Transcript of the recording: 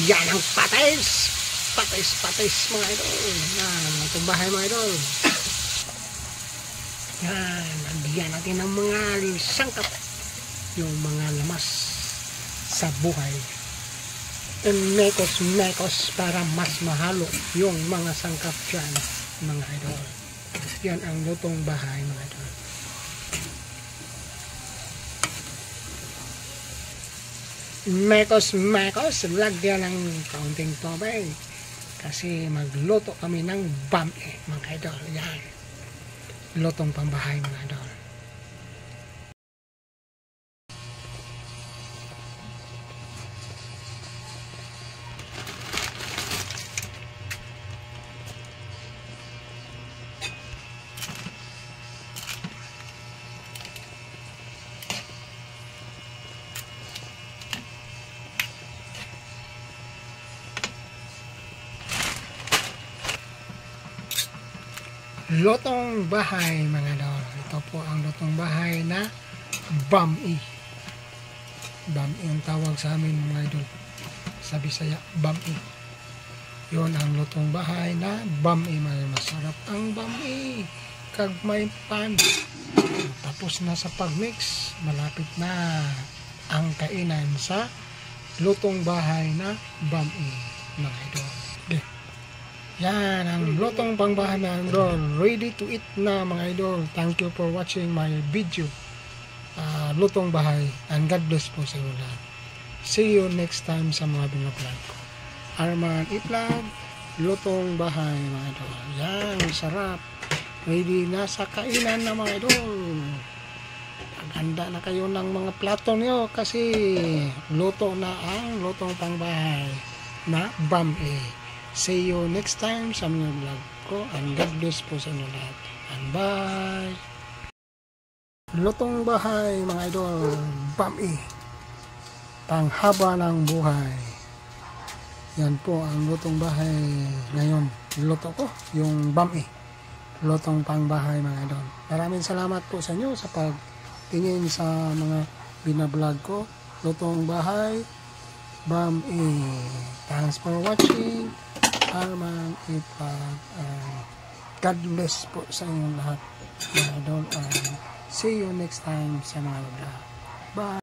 Yan ang patis. Patis mga idol. Yan, itong bahay mga idol. Yan, lagyan natin ng mga sangkap. Yung mga lamas sa buhay. And mekos para mas mahalo yung mga sangkap dyan mga idol. Yan ang lutong bahay mga idol. Mekos, lagyan ng kaunting tubig kasi magluto kami ng bami mga idol. Yan, lutong pambahay mga idol. Lutong bahay mga idol. Ito po ang lutong bahay na bami. Bami ang tawag sa amin mga idol. Sa Bisaya, bami. Yun ang lutong bahay na bami. Masarap ang bami. Kag may pan. Tapos na sa pagmix, malapit na ang kainan sa lutong bahay na bami mga idol. Okay. Yan ang lutong pangbahay mga idol. Ready to eat na mga idol. Thank you for watching my video. Lutong bahay. And God bless po sa inyo lahat. See you next time sa mga binablog ko. Arman Itlog, lutong bahay mga idol. Yan, sarap. Ready na sa kainan na mga idol. Handa na kayo ng mga plato nyo kasi luto na ang lutong pangbahay na bami. See you next time sa mga vlog ko. And God bless po sa inyo lahat. And bye! Lutong bahay mga idol. Bami. Panghaba ng buhay. Yan po ang lutong bahay ngayon. Luto ko yung bami. Lutong pangbahay mga idol. Maraming salamat po sa inyo sa pagtingin sa mga binablog ko. Lutong bahay. Bami. Thanks for watching. Arman Itlog. God bless po sa inyong lahat mga idol. See you next time sa mga vlog. Bye!